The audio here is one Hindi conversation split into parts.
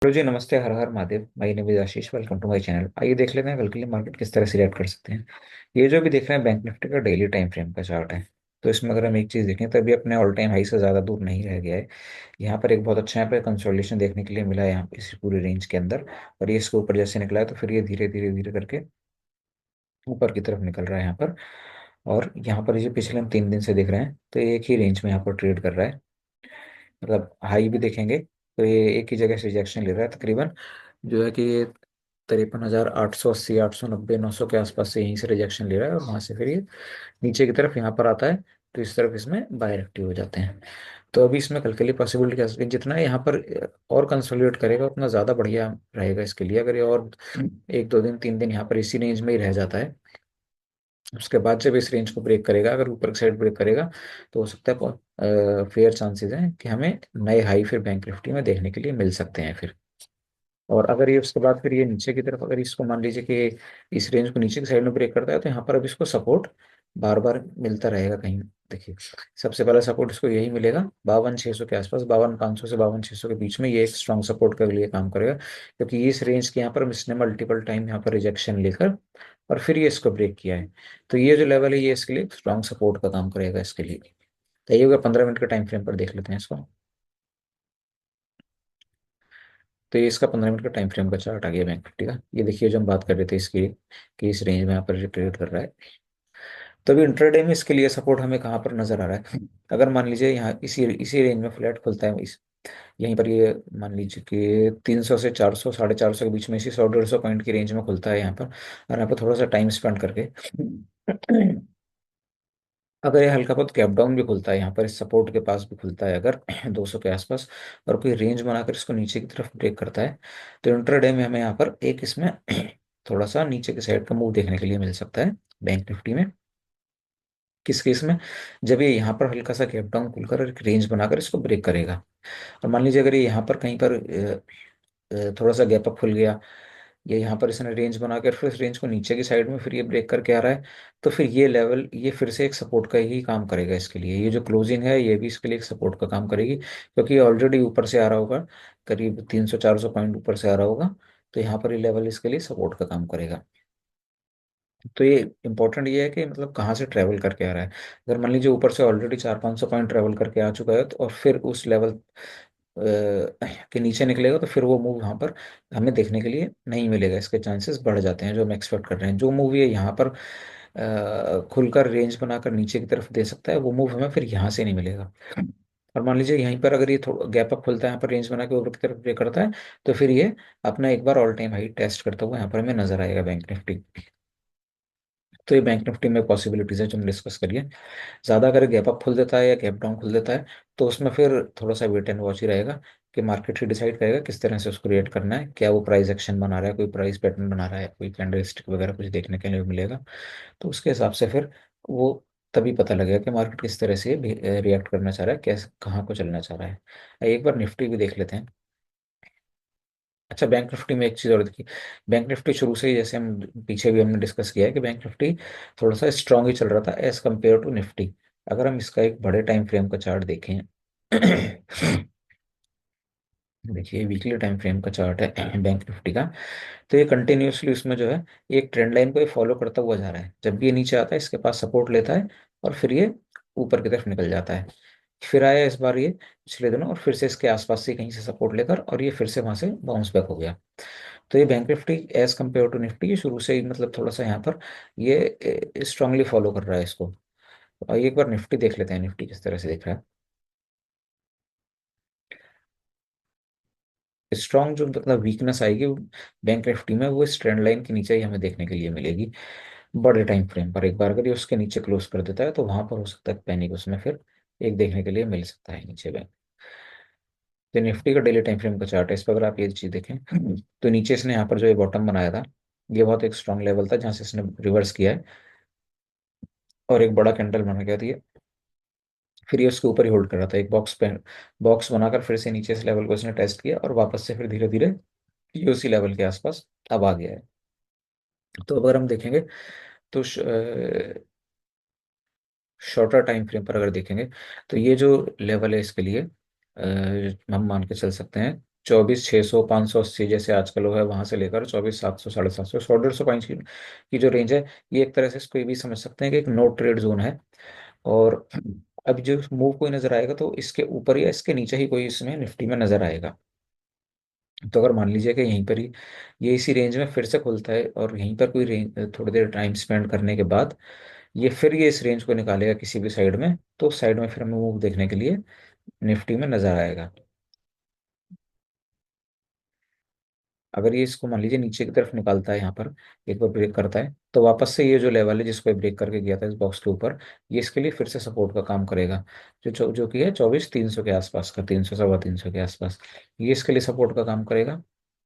हेलो जी, नमस्ते। Har Har Mahadev. My name is Ashish. Welcome to my channel. आइए देख लेते हैं कल के लिए मार्केट किस तरह से रिएक्ट कर सकते हैं। ये जो भी देख रहे हैं बैंक निफ्टी का डेली टाइम फ्रेम का चार्ट है। तो इसमें अगर हम एक चीज़ देखें तो अभी अपने ऑल टाइम हाई से ज़्यादा दूर नहीं रह गया है। यहाँ पर एक बहुत अच्छा यहाँ पे कंसोलिडेशन देखने के लिए मिला है यहाँ पे इस पूरे रेंज के अंदर। और ये इसके ऊपर जैसे निकला है तो फिर ये धीरे धीरे धीरे करके ऊपर की तरफ निकल रहा है यहाँ पर। और यहाँ पर ये पिछले हम 3 दिन से देख रहे हैं तो ये एक ही रेंज में यहाँ पर ट्रेड कर रहा है। मतलब हाई भी देखेंगे तो ये एक ही जगह से रिजेक्शन ले रहा है तकरीबन। जो है कि ये 53,880, 890, 900 के आसपास से यहीं से रिजेक्शन ले रहा है और वहां से फिर ये नीचे की तरफ यहाँ पर आता है। तो इस तरफ इसमें बायर एक्टिव हो जाते हैं। तो अभी इसमें कल के लिए पॉसिबिलिटी कह सकते हैं जितना यहाँ पर और कंसोलिडेट करेगा उतना ज़्यादा बढ़िया रहेगा इसके लिए। अगर ये और 1 2 दिन 3 दिन यहाँ पर इसी रेंज में ही रह जाता है, उसके बाद जब इस रेंज को ब्रेक करेगा, अगर ऊपर की साइड ब्रेक करेगा तो हो सकता है फेयर चांसेस हैं कि हमें नए हाई फिर बैंक निफ्टी में देखने के लिए मिल सकते हैं फिर। और अगर ये उसके बाद फिर ये नीचे की तरफ, अगर इसको मान लीजिए कि इस रेंज को नीचे की साइड में ब्रेक करता है तो यहाँ पर अब इसको सपोर्ट बार बार मिलता रहेगा कहीं। देखिए, सबसे पहला सपोर्ट इसको यही मिलेगा 52,600 के आसपास। 52,500 से 52,600 के बीच में ये एक स्ट्रॉन्ग सपोर्ट के लिए काम करेगा, क्योंकि इस रेंज के यहाँ पर इसने मल्टीपल टाइम यहाँ पर रिजेक्शन लेकर और फिर ये इसको ब्रेक किया है। तो ये जो लेवल है ये इसके लिए स्ट्रॉन्ग सपोर्ट का काम करेगा इसके लिए। तो ये होगा 15 मिनट के टाइम फ्रेम पर देख लेते हैं इसको। तो ये इसका 15 मिनट का टाइम फ्रेम का चार्ट आ गया बैंक निफ्टी का। ये देखिए जो हम बात कर रहे थे इसकी, कि इस रेंज में यहाँ पर ट्रेड कर रहा है। तो अभी इंट्राडे में इसके लिए सपोर्ट हमें कहाँ पर नजर आ रहा है? अगर मान लीजिए यहाँ इसी इसी रेंज में फ्लैट खुलता है, इस यहीं पर ये मान लीजिए कि 300 से 400, 450 के बीच में, इसी 100 150 पॉइंट की रेंज में खुलता है यहाँ पर। और यहाँ पर थोड़ा सा टाइम स्पेंड करके अगर ये हल्का बहुत गैप डाउन भी खुलता है यहाँ पर, इस सपोर्ट के पास भी खुलता है अगर 200 के आसपास, और कोई रेंज बनाकर इसको नीचे की तरफ ब्रेक करता है, तो इंट्राडे में हमें यहाँ पर एक इसमें थोड़ा सा नीचे की साइड का मूव देखने के लिए मिल सकता है बैंक निफ्टी में। किस केस में? जब ये यहाँ पर हल्का सा गैप डाउन खुलकर और एक रेंज बनाकर इसको ब्रेक करेगा। और मान लीजिए अगर ये यहाँ पर कहीं पर थोड़ा सा गैप अप खुल गया, ये यहाँ पर इसने रेंज बनाकर फिर इस रेंज को नीचे की साइड में फिर ये ब्रेक करके आ रहा है, तो फिर ये लेवल ये फिर से एक सपोर्ट का ही काम करेगा इसके लिए। ये जो क्लोजिंग है ये भी इसके लिए एक सपोर्ट का काम करेगी, क्योंकि ये ऑलरेडी ऊपर से आ रहा होगा, करीब 300 400 पॉइंट ऊपर से आ रहा होगा। तो यहाँ पर ये लेवल इसके लिए सपोर्ट का काम करेगा। तो ये इंपॉर्टेंट ये है कि मतलब कहाँ से ट्रैवल करके आ रहा है। अगर मान लीजिए ऊपर से ऑलरेडी 400 500 पॉइंट ट्रैवल करके आ चुका है तो और फिर उस लेवल के नीचे निकलेगा, तो फिर वो मूव वहां पर हमें देखने के लिए नहीं मिलेगा। इसके चांसेस बढ़ जाते हैं जो हम एक्सपेक्ट कर रहे हैं। जो मूव ये यहाँ पर खुलकर रेंज बनाकर नीचे की तरफ दे सकता है, वो मूव हमें फिर यहाँ से नहीं मिलेगा। और मान लीजिए यहीं पर अगर ये थोड़ा गैप अप खुलता है, यहाँ पर रेंज बना के ऊपर की तरफ ब्रेक करता है, तो फिर ये अपना एक बार ऑल टाइम हाई टेस्ट करता हुआ यहाँ पर हमें नजर आएगा बैंक निफ्टी। तो ये बैंक निफ्टी में पॉसिबिलिटीज है जो हमने डिस्कस करिए। ज़्यादा अगर गैप अप खुल देता है या गैप डाउन खुल देता है, तो उसमें फिर थोड़ा सा वेट एंड वॉच ही रहेगा कि मार्केट ही डिसाइड करेगा किस तरह से उसको रिएक्ट करना है। क्या वो प्राइस एक्शन बना रहा है, कोई प्राइस पैटर्न बना रहा है, कोई कैंडलस्टिक वगैरह कुछ देखने के लिए मिलेगा, तो उसके हिसाब से फिर वो तभी पता लगेगा कि मार्केट किस तरह से रिएक्ट करना चाह रहा है, कैसे कहाँ को चलना चाह रहा है। एक बार निफ्टी भी देख लेते हैं। अच्छा, बैंक निफ्टी में एक चीज़ और देखिए। बैंक निफ्टी शुरू से ही, जैसे हम पीछे भी हमने डिस्कस किया है, कि बैंक निफ्टी थोड़ा सा स्ट्रांग ही चल रहा था एज कम्पेयर टू निफ्टी। अगर हम इसका एक बड़े टाइम फ्रेम का चार्ट देखें देखिए वीकली टाइम फ्रेम का चार्ट है बैंक निफ्टी का। तो ये कंटिन्यूअसली उसमें जो है एक ट्रेंड लाइन को ये फॉलो करता हुआ जा रहा है। जब भी ये नीचे आता है इसके पास सपोर्ट लेता है और फिर ये ऊपर की तरफ निकल जाता है। फिर आया इस बार ये पिछले दिनों और फिर से इसके आसपास से कहीं से सपोर्ट लेकर और ये फिर से वहां से बाउंस बैक हो गया। तो ये bank Nifty as compare to Nifty ये शुरू से ही मतलब थोड़ा सा यहाँ पर ये स्ट्रांगली फॉलो कर रहा है इसको। और एक बार निफ्टी देख लेते हैं, निफ्टी किस तरह से दिख रहा है। स्ट्रांग जो मतलब वीकनेस आएगी बैंक निफ्टी में, वो इस ट्रेंड लाइन के नीचे ही हमें देखने के लिए मिलेगी बड़े टाइम फ्रेम पर। एक बार अगर ये उसके नीचे क्लोज कर देता है तो वहां पर हो सकता है पैनिक उसमें फिर एक देखने के लिए मिल सकता है नीचे बैंक। तो निफ्टी का डेली टाइम फ्रेम का चार्ट है, इस पर अगर आप ये चीज देखें तो नीचे इसने यहाँ पर जो ये बॉटम बनाया था, ये बहुत एक स्ट्रांग लेवल था जहाँ से इसने रिवर्स किया है और एक बड़ा कैंडल बना गया था ये। फिर ये उसके ऊपर ही होल्ड कर रहा था, एक बॉक्स पे बॉक्स बनाकर फिर से नीचे इस लेवल को इसने टेस्ट किया और वापस से फिर धीरे धीरे ये उसी लेवल के आसपास अब आ गया है। तो अगर हम देखेंगे तो शॉर्टर टाइम फ्रेम पर अगर देखेंगे तो ये जो लेवल है इसके लिए हम मान के चल सकते हैं 24,600, 580 जैसे आजकल वो है, वहां से लेकर 24,700, 750, 100, 150 पॉइंट्स की जो रेंज है, ये एक तरह से इसको ये भी समझ सकते हैं कि एक नो ट्रेड जोन है। और अब जो मूव कोई नजर आएगा तो इसके ऊपर या इसके नीचे ही कोई इसमें निफ्टी में नजर आएगा। तो अगर मान लीजिए कि यहीं पर ही ये इसी रेंज में फिर से खुलता है और यहीं पर कोई रेंज थोड़ी देर टाइम स्पेंड करने के बाद ये फिर ये इस रेंज को निकालेगा किसी भी साइड में, तो साइड में फिर हमें मूव देखने के लिए निफ्टी में नजर आएगा। अगर ये इसको मान लीजिए नीचे की तरफ निकालता है यहाँ पर, एक बार ब्रेक करता है, तो वापस से ये जो लेवल है जिसको ये ब्रेक करके गया था इस बॉक्स के ऊपर, ये इसके लिए फिर से सपोर्ट का काम करेगा। जो कि है 24,300 के आसपास का, 300, 325 के आसपास, ये इसके लिए सपोर्ट का काम करेगा।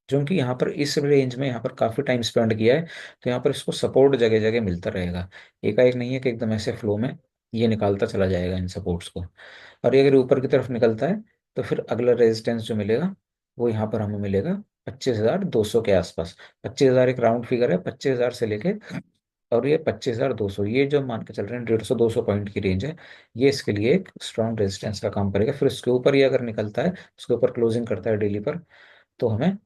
क्योंकि यहाँ पर इस रेंज में यहाँ पर काफी टाइम स्पेंड किया है, तो यहाँ पर इसको सपोर्ट जगह जगह मिलता रहेगा। एकाएक नहीं है कि एकदम ऐसे फ्लो में ये निकालता चला जाएगा इन सपोर्ट्स को। और ये अगर ऊपर की तरफ निकलता है तो फिर अगला रेजिस्टेंस जो मिलेगा वो यहाँ पर हमें मिलेगा 25,200 के आसपास। 25,000 एक राउंड फिगर है, 25,000 से लेके और ये 25,200, ये जो मान के चल रहे हैं 150, 200 पॉइंट की रेंज है, ये इसके लिए एक स्ट्रॉन्ग रेजिस्टेंस का काम करेगा। फिर उसके ऊपर ये अगर निकलता है, उसके ऊपर क्लोजिंग करता है डेली पर, तो हमें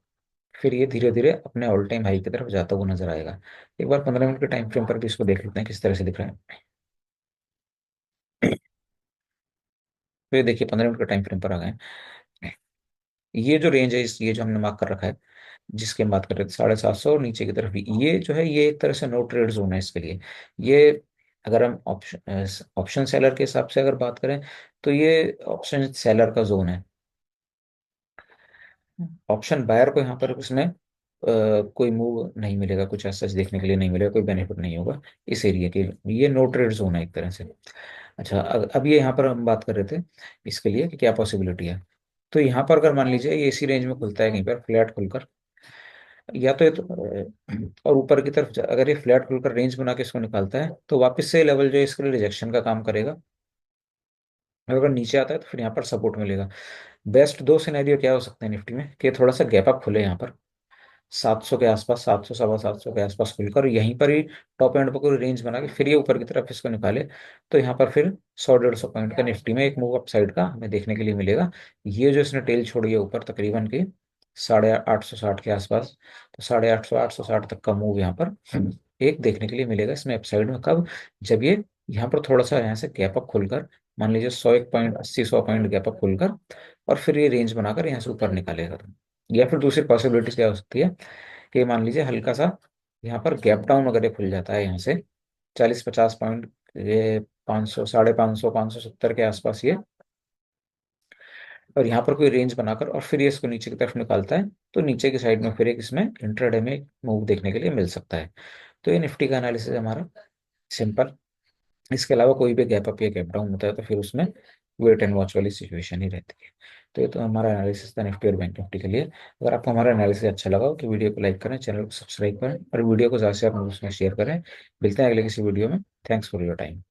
फिर ये धीरे धीरे अपने ऑल टाइम हाई की तरफ जाता हुआ नजर आएगा। एक बार 15 मिनट के टाइम फ्रेम पर भी इसको देख लेते हैं किस तरह से दिख रहा है। तो ये देखिए 15 मिनट के टाइम फ्रेम पर आ गए हैं। ये जो रेंज है, इस ये जो हमने मार्क कर रखा है, जिसकी हम बात कर रहे थे 750 और नीचे की तरफ भी, ये जो है ये एक तरह से नो ट्रेड जोन है इसके लिए। ये अगर हम ऑप्शन ऑप्शन सेलर के हिसाब से अगर बात करें, तो ये ऑप्शन सेलर का जोन है। ऑप्शन बायर को यहाँ पर उसमें कोई मूव नहीं मिलेगा, कुछ ऐसा देखने के लिए नहीं मिलेगा, कोई बेनिफिट नहीं होगा इस एरिया के। ये नो ट्रेड जोन है एक तरह से। अच्छा, अब ये यहाँ पर हम बात कर रहे थे इसके लिए कि क्या पॉसिबिलिटी है। तो यहाँ पर अगर मान लीजिए ये इसी रेंज में खुलता है कहीं पर फ्लैट खुलकर, या तो ये तो और ऊपर की तरफ अगर ये फ्लैट खुलकर रेंज बना के इसको निकालता है, तो वापस से लेवल जो है इसके लिए रिजेक्शन का काम करेगा। और अगर नीचे आता है तो फिर यहाँ पर सपोर्ट मिलेगा। बेस्ट दो सिनेरियो क्या हो सकते हैं निफ्टी में, कि थोड़ा सा गैप अप खुले यहाँ पर 700 के आसपास, 700, 750 के आसपास खुलकर यहीं पर ही टॉप एंड पर कोई रेंज बना के फिर ये ऊपर की तरफ इसको निकाले, तो यहाँ पर फिर 100, 150 पॉइंट का निफ्टी में एक मूव अप साइड का हमें देखने के लिए मिलेगा। ये जो इसने टेल छोड़ी है ऊपर तकरीबन की 850, 60 के आसपास, तो 850, 860 तक का मूव यहाँ पर एक देखने के लिए मिलेगा इसमें अपसाइड में। कब? जब ये यहाँ पर थोड़ा सा यहाँ से गैप अप खुलकर, मान लीजिए 101 पॉइंट, 80, 100 पॉइंट गैप अप खुलकर, और फिर ये रेंज बनाकर यहाँ से ऊपर निकालेगा। या फिर दूसरी पॉसिबिलिटीज क्या हो सकती है, कि मान लीजिए हल्का सा यहाँ पर गैप डाउन अगर ये खुल जाता है यहाँ से 40, 50 पॉइंट, ये 500, 550, 570 के आसपास ये, और यहाँ पर कोई रेंज बनाकर और फिर ये इसको नीचे की तरफ निकालता है, तो नीचे की साइड में फिर एक इसमें इंट्राडे में एक मूव देखने के लिए मिल सकता है। तो ये निफ्टी का एनालिसिस हमारा सिंपल। इसके अलावा कोई भी गैप अप या गैप डाउन होता है तो फिर उसमें वेट एंड वॉच वाली सिचुएशन ही रहती है। तो ये तो हमारा एनालिसिस था निफ्टी और बैंक निफ्टी के लिए। अगर आपको हमारा एनालिसिस अच्छा लगा हो तो वीडियो को लाइक करें, चैनल को सब्सक्राइब करें और वीडियो को ज़्यादा से आप उसमें शेयर करें। मिलते हैं अगले किसी वीडियो में। Thanks for your time.